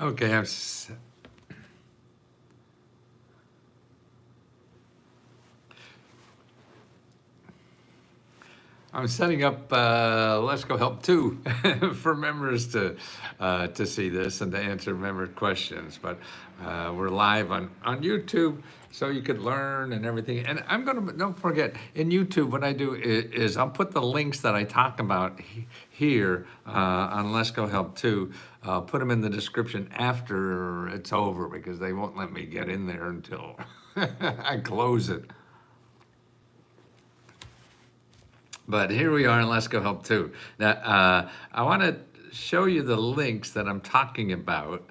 Okay, I'm setting up Let's Go Help 2 for members to see this and to answer member questions. But we're live on YouTube, so you could learn and everything. And I'm going to, don't forget, in YouTube, what I do is I'll put the links that I talk about here on Let's Go Help 2. I'll put them in the description after it's over because they won't let me get in there until I close it. But here we are in Let's Go Help 2. Now, I want to show you the links that I'm talking about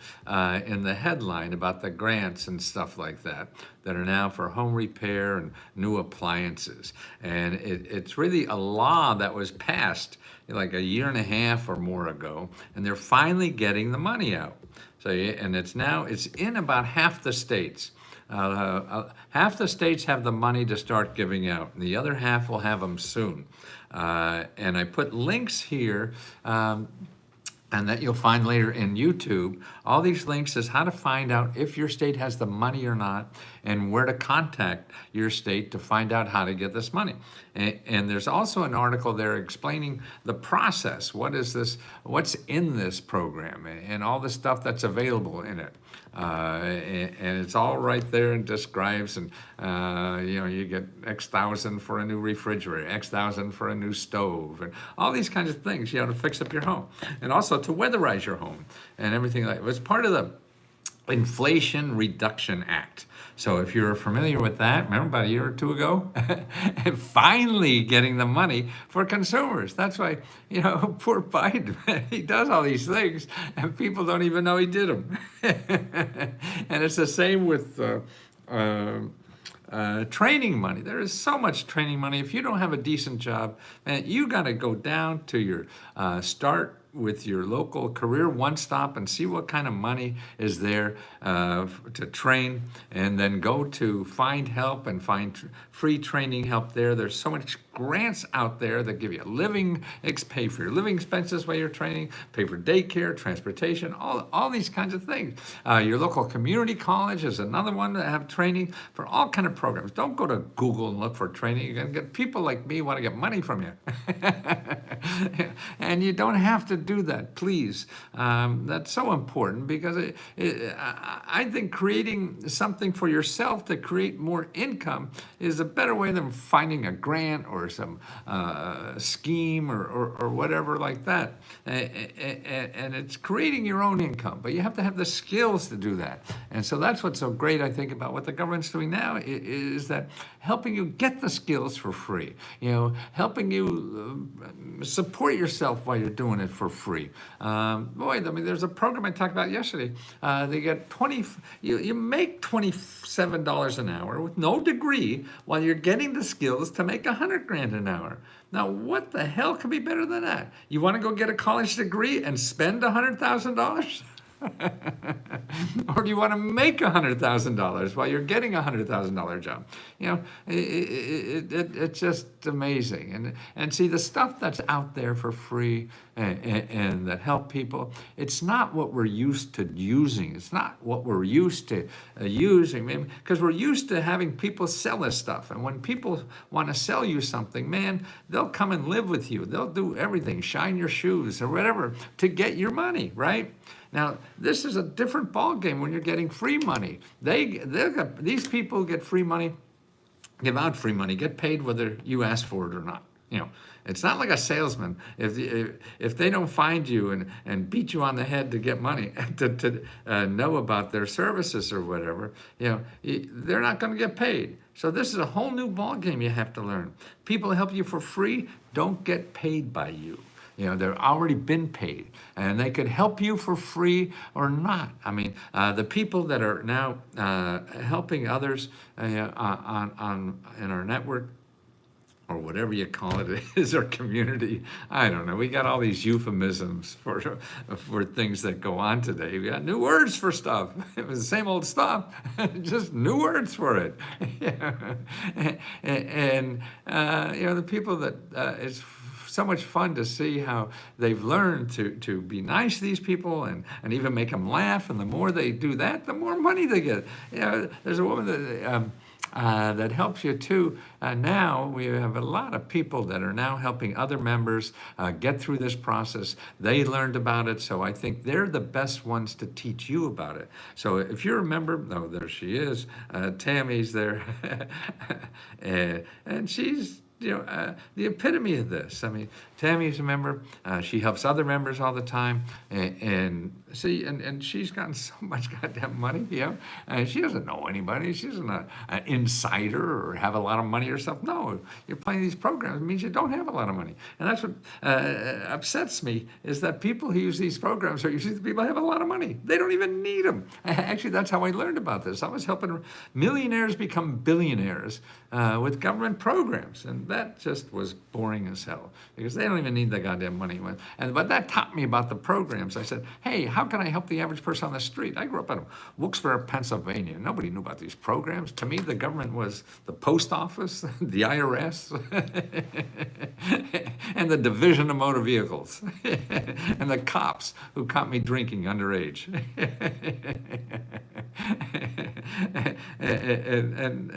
in the headline about the grants and stuff like that are now for home repair and new appliances. And it's really a law that was passed like a year and a half or more ago, and they're finally getting the money out. So, and it's in about half the states. Half the states have the money to start giving out, and the other half will have them soon. And I put links here, and that you'll find later in YouTube. All these links is how to find out if your state has the money or not, and where to contact your state to find out how to get this money. And there's also an article there explaining the process. What is this? What's in this program, and all the stuff that's available in it. And it's all right there and describes, and you get X thousand for a new refrigerator, X thousand for a new stove, and all these kinds of things, to fix up your home, and also to weatherize your home and everything like that. It's part of the Inflation Reduction Act. So if you're familiar with that, remember about a year or two ago, finally getting the money for consumers. That's why, poor Biden, he does all these things and people don't even know he did them. And it's the same with training money. There is so much training money. If you don't have a decent job, man, you got to go down to your start with your local career one stop and see what kind of money is there to train, and then go to find help and find free training help there. There's so much grants out there that give you pay for your living expenses while you're training, pay for daycare, transportation, all these kinds of things. Your local community college is another one that have training for all kind of programs. Don't go to Google and look for training. You're gonna get people like me want to get money from you. And you don't have to do that, please. That's so important because I think creating something for yourself to create more income is a better way than finding a grant or some scheme or whatever like that. And it's creating your own income, but you have to have the skills to do that. And so that's what's so great, I think, about what the government's doing now is that helping you get the skills for free, helping you support yourself while you're doing it for free. There's a program I talked about yesterday. They get you make $27 an hour with no degree while you're getting the skills to make $100,000 an hour. Now, what the hell could be better than that? You want to go get a college degree and spend $100,000? Or do you want to make $100,000 while you're getting a $100,000 job? It's just amazing. And see, the stuff that's out there for free and that help people, it's not what we're used to using. It's not what we're used to using, because we're used to having people sell us stuff. And when people want to sell you something, man, they'll come and live with you. They'll do everything, shine your shoes or whatever to get your money, right? Now, this is a different ballgame when you're getting free money. These people get free money, give out free money, get paid whether you ask for it or not. It's not like a salesman. If they don't find you and beat you on the head to get money, to know about their services or whatever, they're not going to get paid. So this is a whole new ballgame you have to learn. People help you for free don't get paid by you. They've already been paid, and they could help you for free or not. The people that are now helping others in our network, or whatever you call it, is our community. I don't know. We got all these euphemisms for things that go on today. We got new words for stuff. It was the same old stuff, just new words for it. And the people that it's so much fun to see how they've learned to be nice to these people and even make them laugh. And the more they do that, the more money they get. You know, there's a woman that helps you too. Now we have a lot of people that are now helping other members get through this process. They learned about it, so I think they're the best ones to teach you about it. So if you're a member, oh, there she is, Tammy's there, and she's, you know, the epitome of this. I mean, Tammy's a member. She helps other members all the time, and she's gotten so much goddamn money. You know, and she doesn't know anybody. She isn't an insider or have a lot of money or something. No, you're playing these programs. It means you don't have a lot of money, and that's what upsets me is that people who use these programs are usually the people who have a lot of money. They don't even need them. Actually, that's how I learned about this. I was helping millionaires become billionaires with government programs, and that just was boring as hell because they don't even need the goddamn money. But that taught me about the programs. I said, hey, how can I help the average person on the street? I grew up in Wilkes-Barre, Pennsylvania. Nobody knew about these programs. To me, the government was the post office, the IRS, and the Division of Motor Vehicles, and the cops who caught me drinking underage. and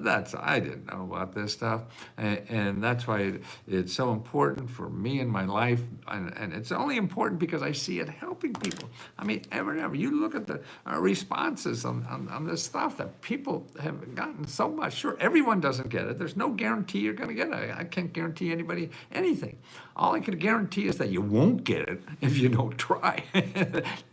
that's, I didn't know about this stuff, and that's why it's so important for me in my life, and it's only important because I see it helping people. I mean, ever, you look at the responses on this stuff that people have gotten so much. Sure, everyone doesn't get it. There's no guarantee you're going to get it. I can't guarantee anybody anything. All I can guarantee is that you won't get it if you don't try.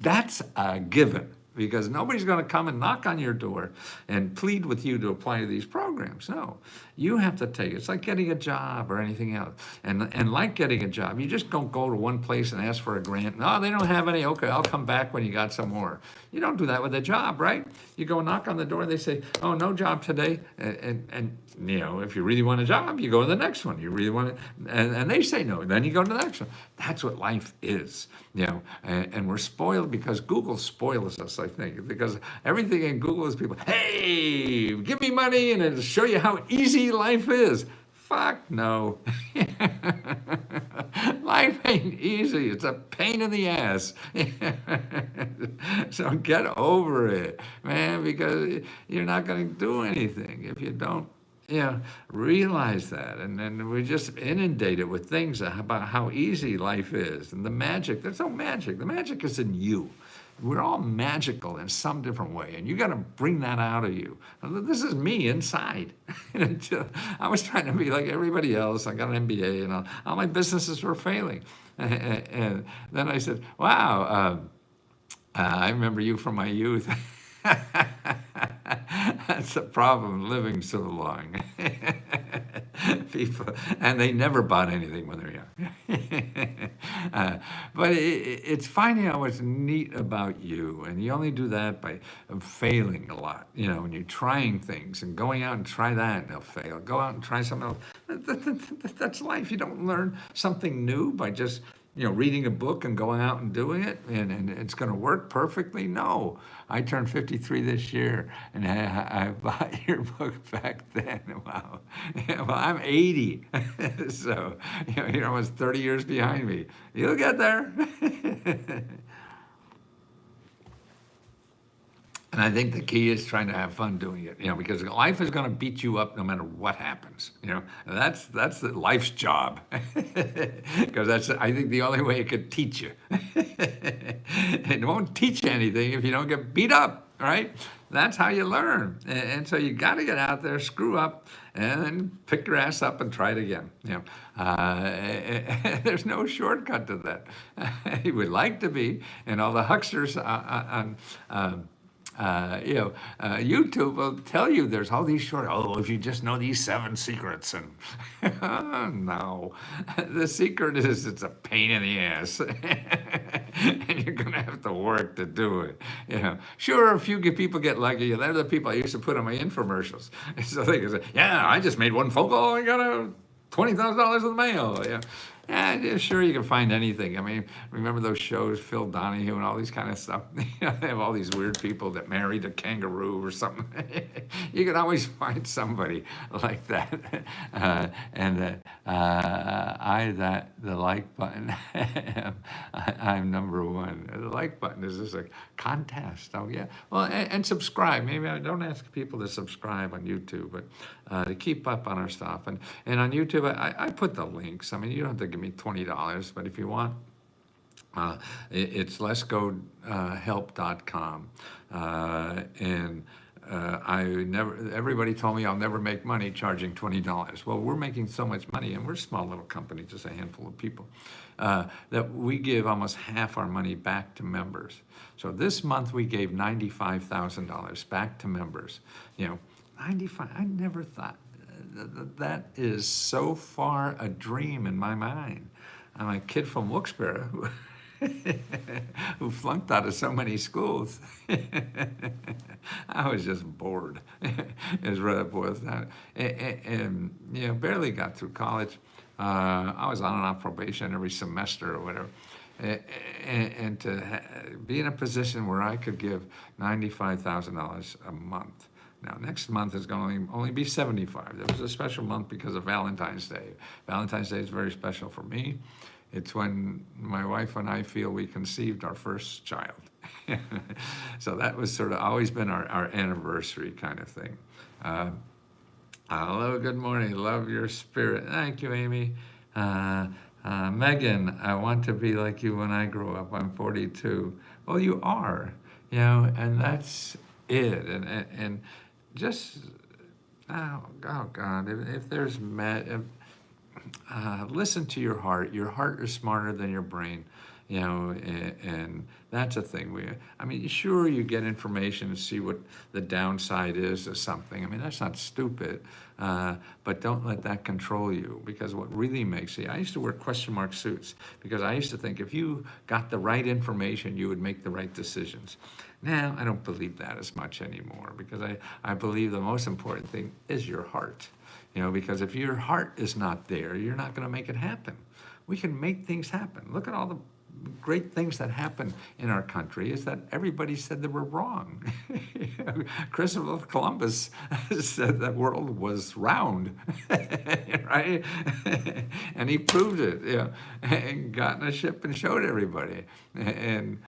That's a given. Because nobody's going to come and knock on your door and plead with you to apply to these programs. No, you have to take it. It's like getting a job or anything else. And like getting a job, you just don't go to one place and ask for a grant. No, they don't have any. Okay, I'll come back when you got some more. You don't do that with a job, right? You go knock on the door, they say, oh, no job today. And you know, if you really want a job, you go to the next one. You really want it, and they say no. Then you go to the next one. That's what life is, you know. And we're spoiled because Google spoils us, I think, because everything in Google is people, hey, give me money and it'll show you how easy life is. Fuck no. Life ain't easy. It's a pain in the ass. So get over it, man, because you're not going to do anything if you don't, you know, realize that. And then we're just inundated with things about how easy life is and the magic. There's no magic. The magic is in you. We're all magical in some different way, and you got to bring that out of you. This is me inside. I was trying to be like everybody else. I got an MBA, and all my businesses were failing. And then I said, wow, I remember you from my youth. That's the problem, living so long. People, and they never bought anything when they're young. But it's finding out what's neat about you, and you only do that by failing a lot. You know, when you're trying things and going out and try that, and they'll fail. Go out and try something else. That's life. You don't learn something new by just, you know, reading a book and going out and doing it, and it's going to work perfectly. No, I turned 53 this year, and I bought your book back then. Wow. Yeah, well, I'm 80, so you know, you're almost 30 years behind me. You'll get there. And I think the key is trying to have fun doing it, you know, because life is going to beat you up no matter what happens. You know, that's the life's job, because that's, I think, the only way it could teach you. It won't teach you anything if you don't get beat up, right? That's how you learn. And so you got to get out there, screw up, and then pick your ass up and try it again. You know, there's no shortcut to that. You would like to be, and all the hucksters on YouTube will tell you there's all these if you just know these 7 secrets, and no, the secret is it's a pain in the ass, and you're gonna have to work to do it. You know, sure, a few people get lucky, and they're the people I used to put on my infomercials, so they can say, yeah, I just made one phone call, I got $20,000 in the mail. Yeah. Yeah, sure, you can find anything. I mean, remember those shows, Phil Donahue and all these kind of stuff? They have all these weird people that married a kangaroo or something. You can always find somebody like that. The like button, I'm number one. The like button is just a contest. Oh, yeah. Well, and subscribe. Maybe I don't ask people to subscribe on YouTube, but to keep up on our stuff. And on YouTube, I put the links. I mean, you don't have to give me $20, but if you want, it's letsgohelp.com. Everybody told me I'll never make money charging $20. Well, we're making so much money, and we're a small little company, just a handful of people, that we give almost half our money back to members. So this month we gave $95,000 back to members. 95, I never thought. That is so far a dream in my mind. I'm a kid from Wilkes-Barre who flunked out of so many schools. I was just bored, is what it boils down. And barely got through college. I was on and off probation every semester or whatever. And to be in a position where I could give $95,000 a month. Now, next month is going to only be 75. It was a special month because of Valentine's Day. Valentine's Day is very special for me. It's when my wife and I feel we conceived our first child. So that was sort of always been our anniversary kind of thing. Hello, good morning. Love your spirit. Thank you, Amy. Megan, I want to be like you when I grow up. I'm 42. Well, you are, and that's it. And just, oh God, if there's listen to your heart. Your heart is smarter than your brain, and that's a thing. Sure, you get information and see what the downside is of something. I mean, that's not stupid, but don't let that control you, because what really makes you, I used to wear question mark suits because I used to think if you got the right information, you would make the right decisions. Now, I don't believe that as much anymore, because I believe the most important thing is your heart. Because if your heart is not there, you're not going to make it happen. We can make things happen. Look at all the great things that happen in our country is that everybody said they were wrong. Christopher Columbus said the world was round, right? And he proved it, and got in a ship and showed everybody. And,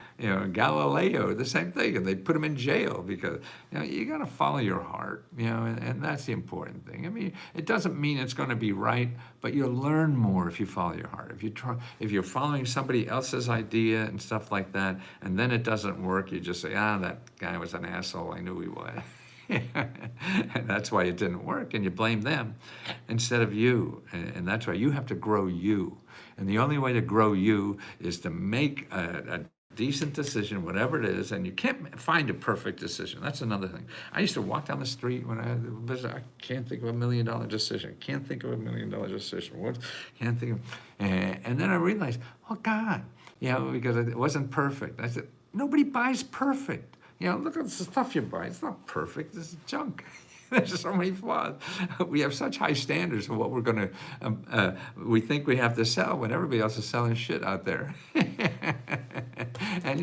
Galileo, the same thing. And they put him in jail because, you got to follow your heart, and that's the important thing. I mean, it doesn't mean it's going to be right, but you'll learn more if you follow your heart. If you're following somebody else's idea and stuff like that, and then it doesn't work, you just say, that guy was an asshole, I knew he was. And that's why it didn't work, and you blame them instead of you. And that's why you have to grow you. And the only way to grow you is to make a decent decision, whatever it is, and you can't find a perfect decision. That's another thing. I used to walk down the street when I had a business. I can't think of $1 million decision. Can't think of $1 million decision. What? Can't think of. And then I realized, oh God, because it wasn't perfect. I said, nobody buys perfect. Look at the stuff you buy. It's not perfect. It's junk. There's so many flaws. We have such high standards for what we're going to, we think we have to sell when everybody else is selling shit out there. And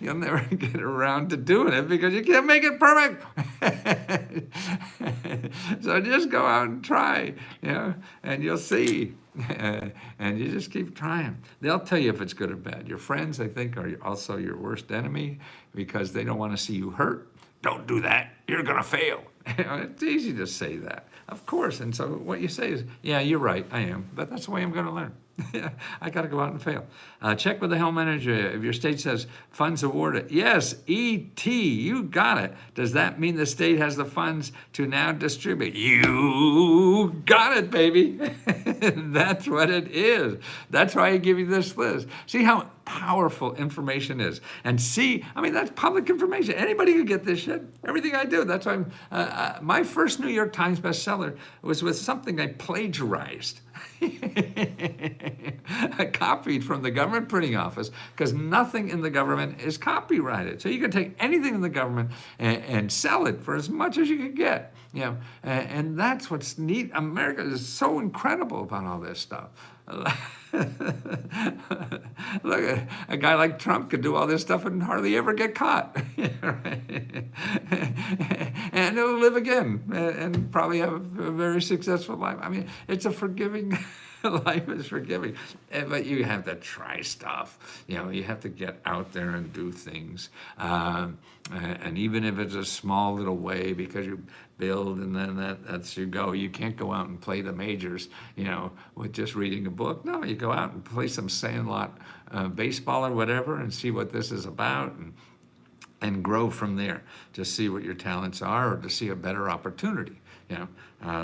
you'll never get around to doing it because you can't make it perfect. So just go out and try, and you'll see. And you just keep trying. They'll tell you if it's good or bad. Your friends, I think, are also your worst enemy because they don't want to see you hurt. Don't do that. You're going to fail. It's easy to say that, of course. And so what you say is, yeah, you're right, I am. But that's the way I'm going to learn. I got to go out and fail. Check with the Home Manager. If your state says funds awarded, yes, ET, you got it. Does that mean the state has the funds to now distribute? You got it, baby. That's what it is. That's why I give you this list. See how powerful information is. And see, that's public information. Anybody can get this shit. Everything I do. That's why my first New York Times bestseller was with something I plagiarized. I copied from the government printing office because nothing in the government is copyrighted. So you can take anything in the government and sell it for as much as you can get. And that's what's neat. America is so incredible about all this stuff. Look, a guy like Trump could do all this stuff and hardly ever get caught. And he'll live again and probably have a very successful life. I mean, it's a forgiving life is forgiving. But you have to try stuff. You know, you have to get out there and do things. And even if it's a small little way, because you build and then that's you go. You can't go out and play the majors, you know, with just reading a book. No, you go out and play some sandlot baseball or whatever and see what this is about and grow from there to see what your talents are or to see a better opportunity. You know,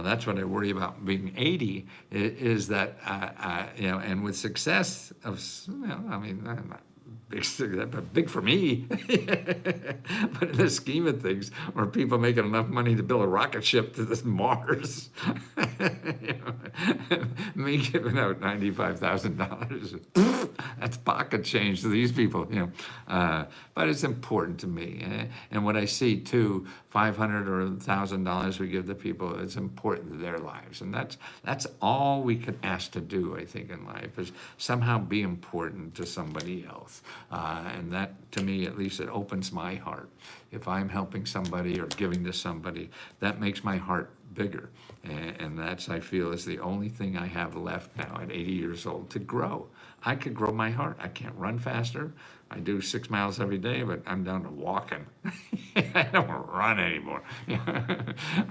that's what I worry about being 80 is that, you know, and with success of, you know, I mean, I'm not big for me, but in the scheme of things, where people making enough money to build a rocket ship to this Mars, you know, me giving out $95,000, that's pocket change to these people, you know. But it's important to me, and what I see too, $500 or $1,000 we give the people, it's important to their lives, and that's all we could ask to do, I think, in life is somehow be important to somebody else. And that, to me, at least, it opens my heart. If I'm helping somebody or giving to somebody, that makes my heart bigger. And that's, I feel, is the only thing I have left now at 80 years old to grow. I could grow my heart. I can't run faster. I do 6 miles every day, but I'm down to walking. I don't run anymore.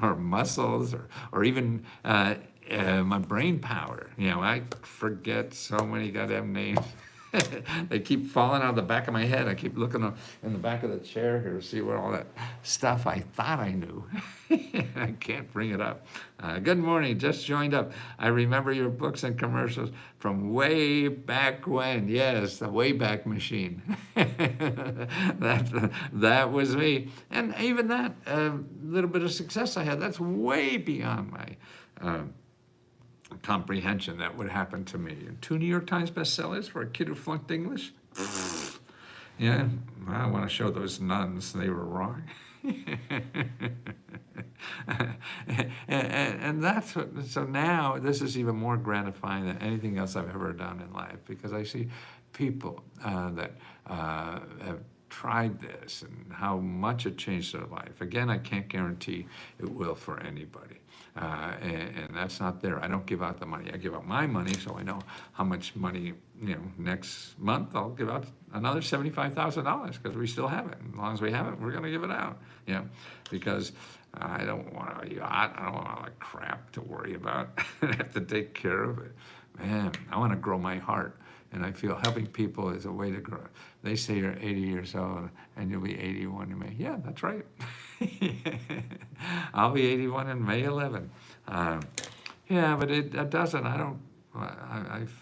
Or muscles, or even my brain power. You know, I forget so many goddamn names. They keep falling out of the back of my head. I keep looking in the back of the chair here to see what all that stuff I thought I knew. I can't bring it up. Good morning, just joined up. I remember your books and commercials from way back when. Yes, the Wayback Machine. That was me. And even that little bit of success I had, that's way beyond my comprehension that would happen to me. 2 New York Times bestsellers for a kid who flunked English? Yeah, I want to show those nuns they were wrong. and that's what, so now this is even more gratifying than anything else I've ever done in life, because I see people that have tried this and how much it changed their life. Again, I can't guarantee it will for anybody. And that's not there. I don't give out the money. I give out my money, so I know how much money, you know, next month I'll give out another $75,000 because we still have it. As long as we have it, we're going to give it out, you know, because I don't want a yacht. I don't want all that crap to worry about. I have to take care of it. Man, I want to grow my heart. And I feel helping people is a way to grow. They say you're 80 years old and you'll be 81 in May. Yeah, that's right. I'll be 81 in May 11. Yeah, but it doesn't. I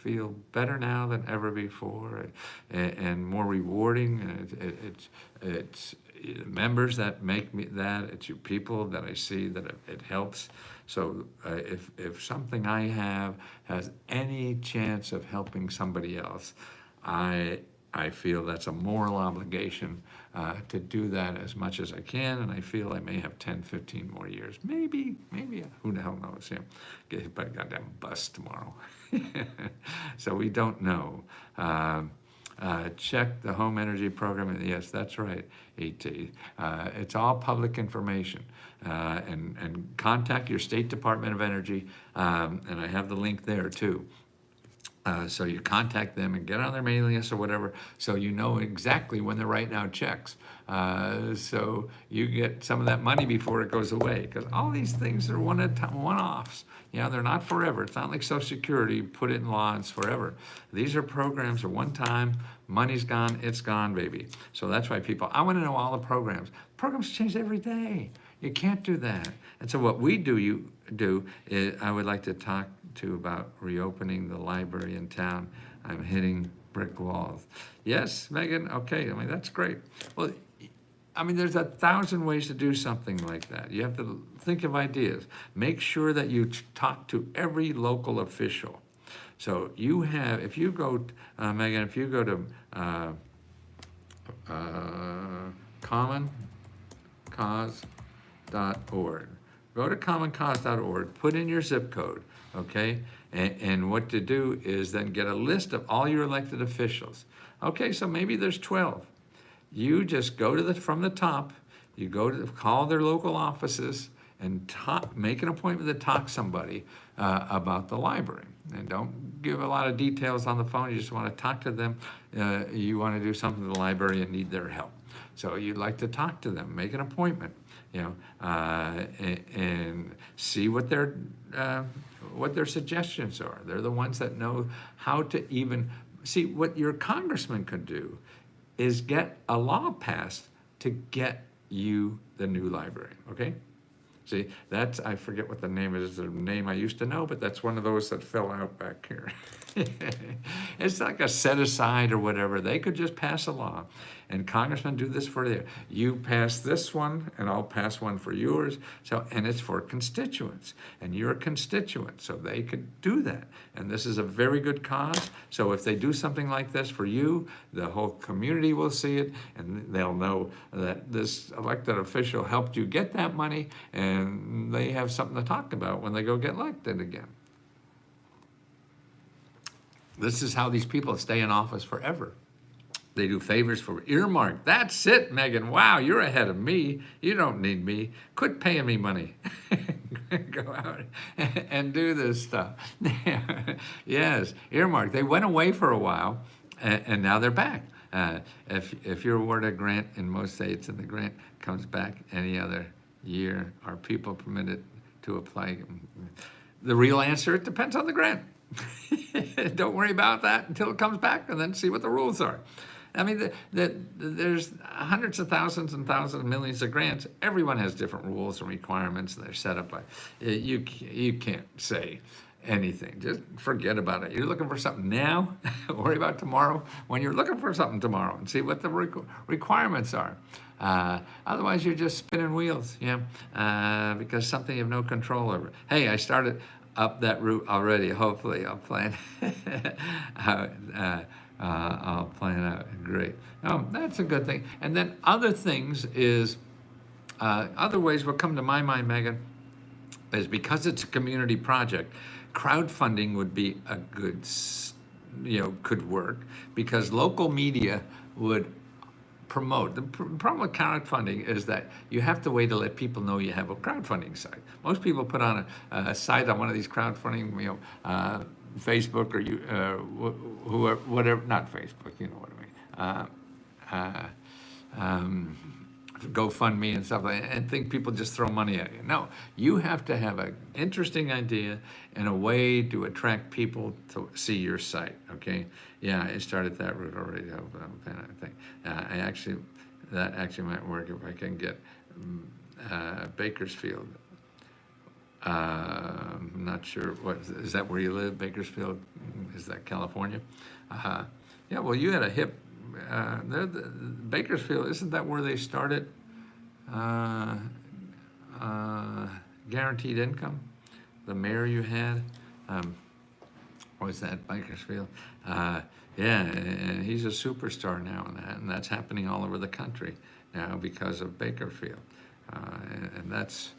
feel better now than ever before, and more rewarding. And it's members that make me that. It's you people that I see that it helps. So if something I have has any chance of helping somebody else, I feel that's a moral obligation to do that as much as I can, and I feel I may have 10, 15 more years. Maybe, who the hell knows? Yeah, get hit by a goddamn bus tomorrow. So we don't know. Check the home energy program. Yes, that's right, E.T. It's all public information. And contact your State Department of Energy, and I have the link there too. So you contact them and get on their mailing list or whatever, so you know exactly when they're writing out checks. So you get some of that money before it goes away, because all these things are one-offs. You know, they're not forever. It's not like Social Security, you put it in law, it's forever. These are programs are one time, money's gone, it's gone, baby. So that's why people, I want to know all the programs. Programs change every day. You can't do that. And so what we do, is I would like to talk to about reopening the library in town. I'm hitting brick walls. Yes, Megan, okay, I mean, that's great. Well, I mean, there's 1,000 ways to do something like that. You have to think of ideas. Make sure that you talk to every local official. So you have, if you go, Megan, if you go to commoncause.org, go to commoncause.org, put in your zip code, okay? And what to do is then get a list of all your elected officials. Okay, so maybe there's 12. You just go to from the top, you go to call their local offices and make an appointment to talk to somebody about the library. And don't give a lot of details on the phone, you just want to talk to them. You want to do something to the library and need their help. So you'd like to talk to them, make an appointment, and see what their suggestions are. They're the ones that know how to even, see, what your congressman could do is get a law passed to get you the new library, okay? See, I forget what the name is, the name I used to know, but that's one of those that fell out back here. It's like a set aside or whatever. They could just pass a law, and congressmen do this for you. You pass this one, and I'll pass one for yours. So, and it's for constituents, and you're a constituent, so they could do that. And this is a very good cause. So if they do something like this for you, the whole community will see it, and they'll know that this elected official helped you get that money, and they have something to talk about when they go get elected again. This is how these people stay in office forever. They do favors for earmark. That's it, Megan. Wow, you're ahead of me. You don't need me. Quit paying me money. Go out and do this stuff. Yes, earmark. They went away for a while, and now they're back. If you're awarded a grant in most states and the grant comes back any other year, are people permitted to apply? The real answer, it depends on the grant. Don't worry about that until it comes back, and then see what the rules are. I mean, there's hundreds of thousands and thousands, millions of grants. Everyone has different rules and requirements, and they're set up by, you can't say anything. Just forget about it. You're looking for something now, worry about tomorrow when you're looking for something tomorrow, and see what the requirements are. Otherwise, you're just spinning wheels, because something you have no control over. Hey, I started up that route already. Hopefully, I'll plan. I'll plan out. Great. That's a good thing. And then other things is, other ways what come to my mind, Megan, is because it's a community project, crowdfunding would be a good, could work, because local media would promote. The problem with crowdfunding is that you have to wait to let people know you have a crowdfunding site. Most people put on a site on one of these crowdfunding, Facebook or whoever, whatever, not Facebook, you know what I mean. GoFundMe and stuff like that, and think people just throw money at you. No, you have to have an interesting idea and a way to attract people to see your site, okay? Yeah, I started that route already, I think. That actually might work if I can get Bakersfield. I'm not sure, is that where you live, Bakersfield? Is that California? Yeah, well, you had a hip, Bakersfield, isn't that where they started guaranteed income? The mayor you had, was that Bakersfield? Yeah, and he's a superstar now in that, and that's happening all over the country now because of Bakersfield, and that's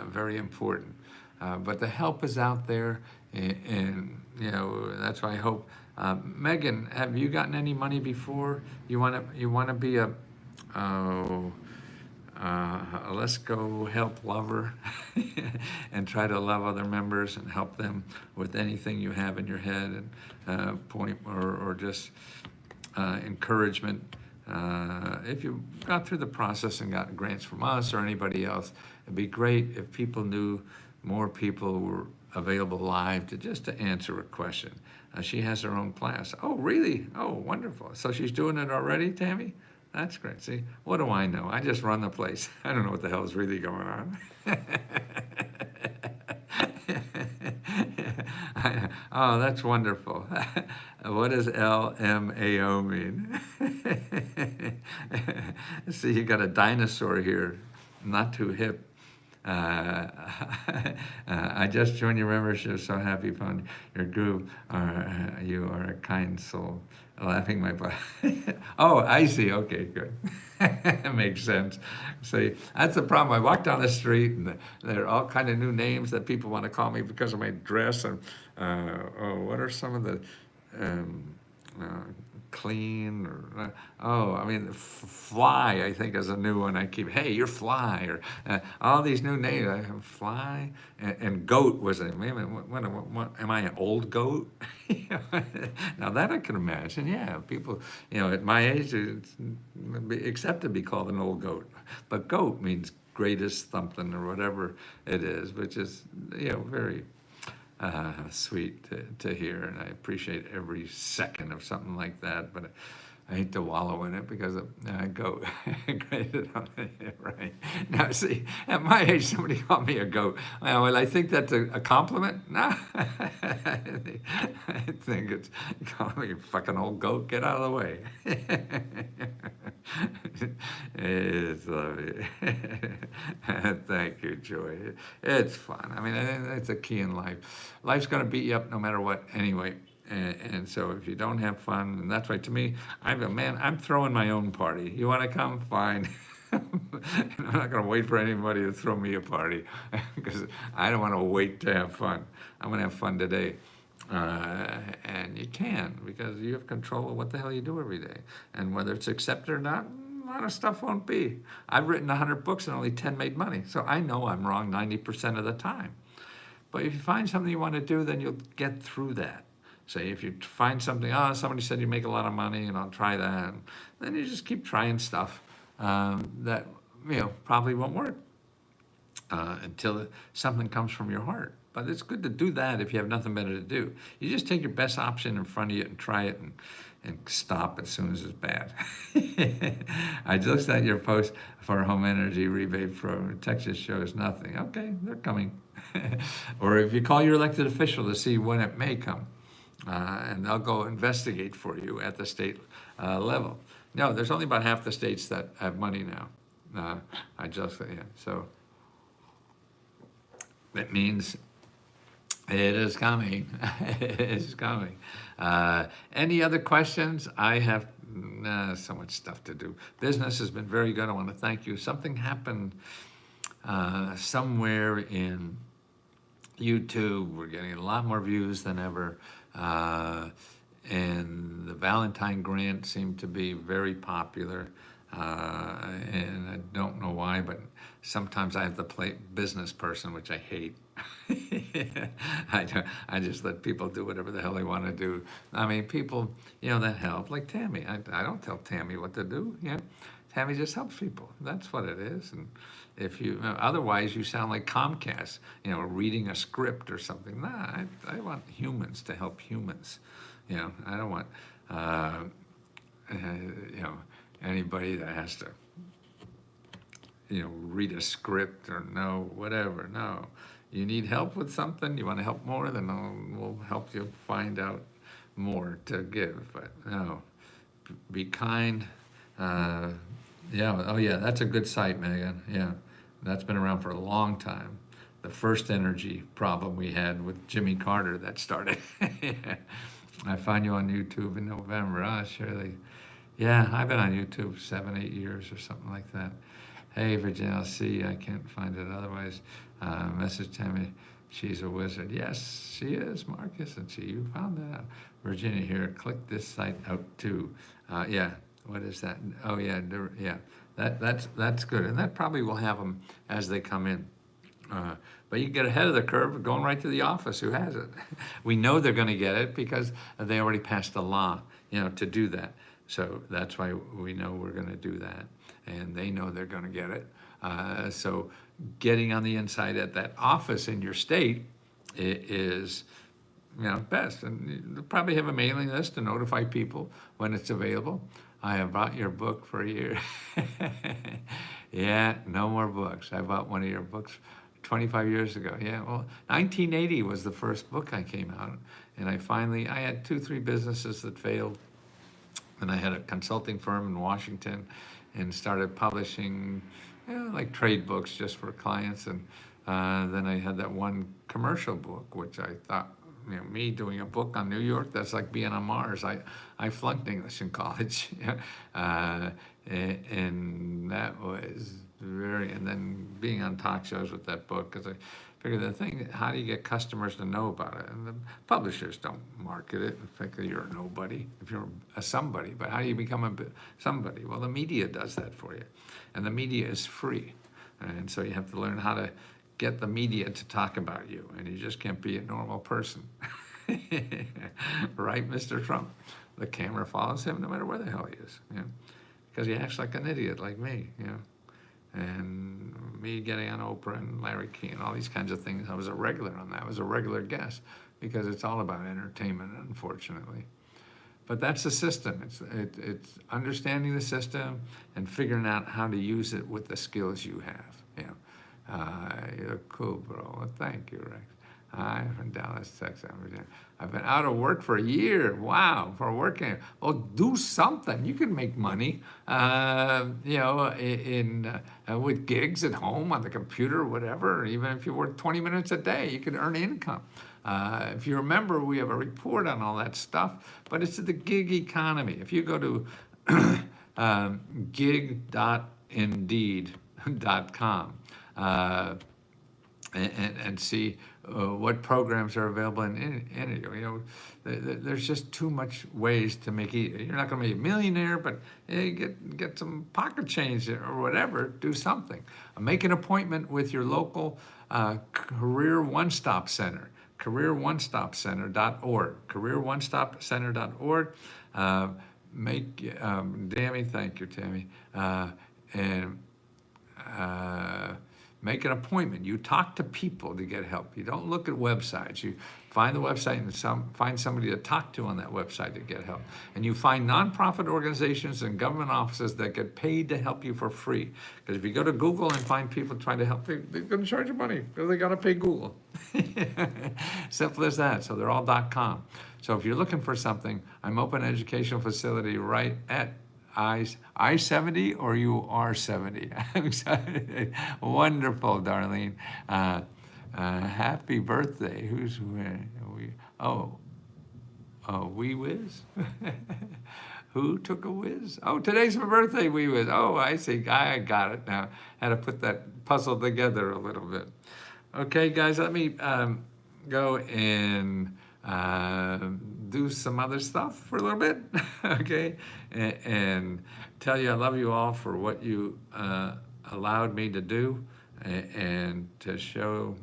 very important. But the help is out there, and that's why I hope. Megan, have you gotten any money before? You want to be a let's go help lover and try to love other members and help them with anything you have in your head, and point or just encouragement. If you got through the process and got grants from us or anybody else, it'd be great if people knew more people were available live to answer a question. She has her own class. Oh, really? Oh, wonderful. So she's doing it already, Tammy? That's great. See, what do I know? I just run the place. I don't know what the hell is really going on. Oh, that's wonderful. What does LMAO mean? See, you got a dinosaur here, not too hip. Uh, I just joined your membership. So happy found your group. You are a kind soul. Laughing my butt. Oh, I see. Okay, good. Makes sense. See, that's the problem. I walk down the street and there are all kind of new names that people want to call me because of my dress. And what are some of the um, uh, clean or I mean, fly I think is a new one. I keep, hey, you're fly, or all these new names. Fly and goat was a, wait a minute, what, am I an old goat? Now that I can imagine. Yeah, people, at my age, it's accepted to be called an old goat, but goat means greatest something or whatever it is, which is very sweet to hear, and I appreciate every second of something like that. But I hate to wallow in it because I go graded on it, right now. See, at my age, somebody called me a goat. Well, I think that's a compliment. No, I think it's calling me a fucking old goat. Get out of the way. It's lovely. Thank you, Joy. It's fun. I mean, that's a key in life. Life's going to beat you up no matter what anyway. And so if you don't have fun, and that's why to me, I'm throwing my own party. You want to come? Fine. I'm not going to wait for anybody to throw me a party because I don't want to wait to have fun. I'm going to have fun today. And you can, because you have control of what the hell you do every day. And whether it's accepted or not, a lot of stuff won't be. I've written 100 books and only 10 made money. So I know I'm wrong 90% of the time. But if you find something you want to do, then you'll get through that. Say if you find something, somebody said you make a lot of money and I'll try that. And then you just keep trying stuff that probably won't work until something comes from your heart. But it's good to do that if you have nothing better to do. You just take your best option in front of you and try it and stop as soon as it's bad. I just at your post for home energy rebate program. Texas shows nothing. Okay, they're coming. Or if you call your elected official to see when it may come, and they'll go investigate for you at the state level. No, there's only about half the states that have money now. So that means it is coming. It is coming. Any other questions? I have so much stuff to do. Business has been very good. I want to thank you. Something happened somewhere in YouTube. We're getting a lot more views than ever. And the Valentine grant seemed to be very popular. And I don't know why, but sometimes I have to play business person, which I hate. I just let people do whatever the hell they want to do. I mean, people, that help. Like Tammy, I don't tell Tammy what to do. Tammy just helps people. That's what it is. And if you, otherwise you sound like Comcast, reading a script or something. Nah, I want humans to help humans. I don't want, anybody that has to, read a script or know whatever. No, you need help with something. You want to help more, then we'll help you find out more to give. But no, be kind. Oh yeah, that's a good site, Megan. Yeah, that's been around for a long time. The first energy problem we had with Jimmy Carter that started. Yeah. I find you on YouTube in November. Surely. Yeah, I've been on YouTube 7, 8 years or something like that. Hey, Virginia, I'll see you. I can't find it otherwise. Message Tammy, she's a wizard. Yes, she is, Mark, isn't she? You found that out. Virginia here, click this site out too. Yeah, what is that? Oh yeah, yeah. That's good, and that probably will have them as they come in. But you get ahead of the curve going right to the office. Who has it? We know they're going to get it because they already passed a law, to do that. So that's why we know we're going to do that, and they know they're going to get it. So getting on the inside at that office in your state is, best. And you'll probably have a mailing list to notify people when it's available. I have bought your book for a year. Yeah, no more books. I bought one of your books 25 years ago. Yeah, well, 1980 was the first book I came out. And I had 2, 3 businesses that failed. And I had a consulting firm in Washington and started publishing like trade books just for clients. And then I had that one commercial book, which I thought, me doing a book on New York, that's like being on Mars. I flunked English in college. And that was and then being on talk shows with that book, because I figured the thing, how do you get customers to know about it? And the publishers don't market it. In fact, you're a nobody if you're a somebody, but how do you become a somebody? Well, the media does that for you, and the media is free. And so you have to learn how to get the media to talk about you, and you just can't be a normal person. Right, Mr. Trump? The camera follows him no matter where the hell he is, because he acts like an idiot like me, And me getting on Oprah and Larry King and all these kinds of things, I was a regular on that. I was a regular guest, because it's all about entertainment, unfortunately. But that's the system. It's understanding the system and figuring out how to use it with the skills you have. You're cool, bro. Well, thank you, Rex. I'm from Dallas, Texas. I've been out of work for a year. Wow, for working. Well, do something. You can make money, with gigs at home on the computer, whatever. Even if you work 20 minutes a day, you can earn income. If you remember, we have a report on all that stuff, but it's the gig economy. If you go to gig.indeed.com, and see what programs are available in it. There's just too much ways to make it. You're not going to be a millionaire, but get some pocket change or whatever. Do something. Make an appointment with your local career one-stop center. CareerOneStopCenter.org. CareerOneStopCenter.org. Tammy, thank you, Tammy. Make an appointment. You talk to people to get help. You don't look at websites. You find the website and find somebody to talk to on that website to get help. And you find nonprofit organizations and government offices that get paid to help you for free. Because if you go to Google and find people trying to help, they're going to charge you money because they got to pay Google. Simple as that. So they're all .com. So if you're looking for something, I'm open educational facility right at I-70 or you are 70. Wonderful, Darlene. Happy birthday. Who's we? Oh, Wee Whiz? Who took a whiz? Oh, today's my birthday, Wee Whiz. Oh, I see. I got it now. Had to put that puzzle together a little bit. Okay, guys, let me go and do some other stuff for a little bit, okay? And tell you I love you all for what you allowed me to do, and to show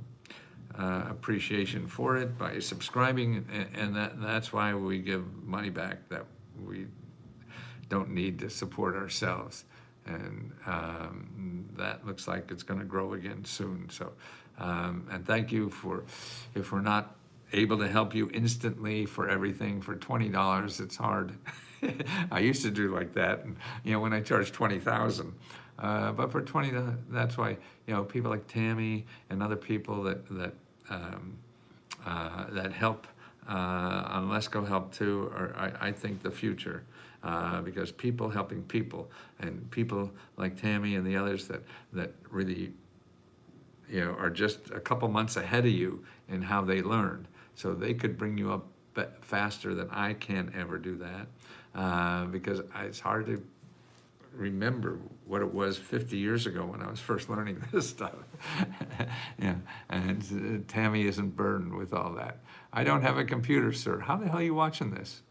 appreciation for it by subscribing, and that's why we give money back that we don't need to support ourselves. And that looks like it's going to grow again soon. So, and thank you for, if we're not able to help you instantly for everything for $20, it's hard. I used to do like that, and when I charged $20,000, but for $20, that's why people like Tammy and other people that help on Let's Go Help Too are, I think, the future, because people helping people, and people like Tammy and the others that really are just a couple months ahead of you in how they learned. So they could bring you up faster than I can ever do that, because it's hard to remember what it was 50 years ago when I was first learning this stuff. And Tammy isn't burdened with all that. I don't have a computer, sir. How the hell are you watching this?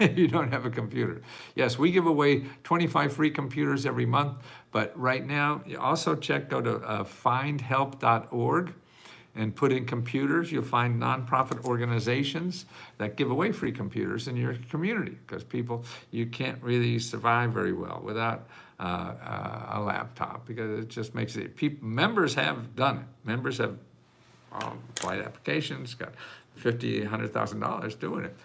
You don't have a computer. Yes, we give away 25 free computers every month, but right now, you also go to findhelp.org. and put in computers. You'll find nonprofit organizations that give away free computers in your community, because you can't really survive very well without a laptop, because it just makes it, members have done it. Members have applied applications, got $50,000, $100,000 doing it.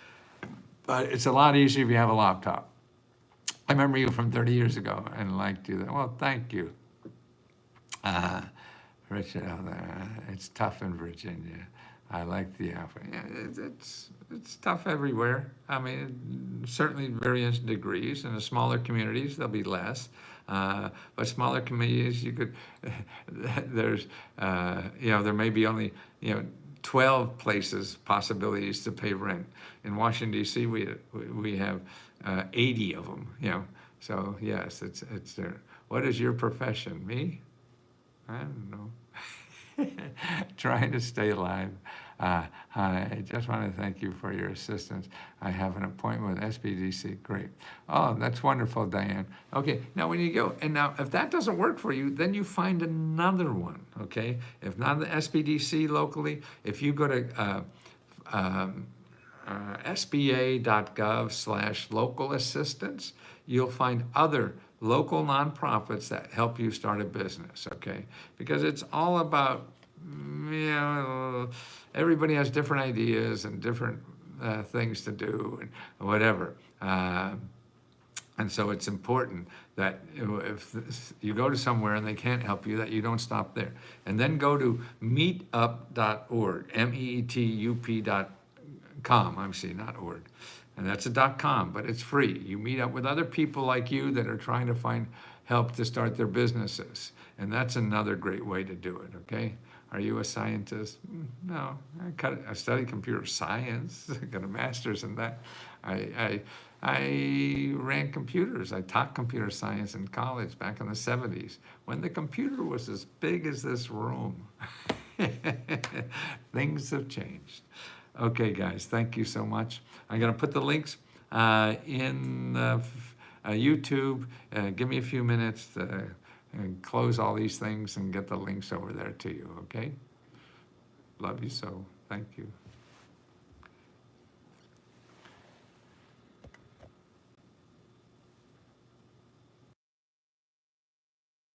But it's a lot easier if you have a laptop. I remember you from 30 years ago and liked you. Well, thank you. Richard, it's tough in Virginia. I like the alpha. Yeah, it's tough everywhere. I mean, certainly various degrees. In the smaller communities, there'll be less. But smaller communities, you could, there's, there may be only, 12 places, possibilities to pay rent. In Washington, D.C., we have 80 of them, So yes, it's there. What is your profession? Me? I don't know. Trying to stay alive. I just want to thank you for your assistance. I have an appointment with SBDC. Great. Oh, that's wonderful, Diane. Okay, now when you go, and now if that doesn't work for you, then you find another one, okay? If not the SBDC locally, if you go to sba.gov/local assistance, you'll find other local nonprofits that help you start a business, okay? Because it's all about, everybody has different ideas and different things to do and whatever. And so it's important that if you go to somewhere and they can't help you, that you don't stop there. And then go to meetup.org, meetup.com, not org. And that's a .com, but it's free. You meet up with other people like you that are trying to find help to start their businesses. And that's another great way to do it, okay? Are you a scientist? No, I studied computer science, got a master's in that. I ran computers. I taught computer science in college back in the 70s when the computer was as big as this room. Things have changed. Okay, guys, thank you so much. I'm going to put the links in YouTube. Give me a few minutes to close all these things and get the links over there to you, okay? Love you so. Thank you.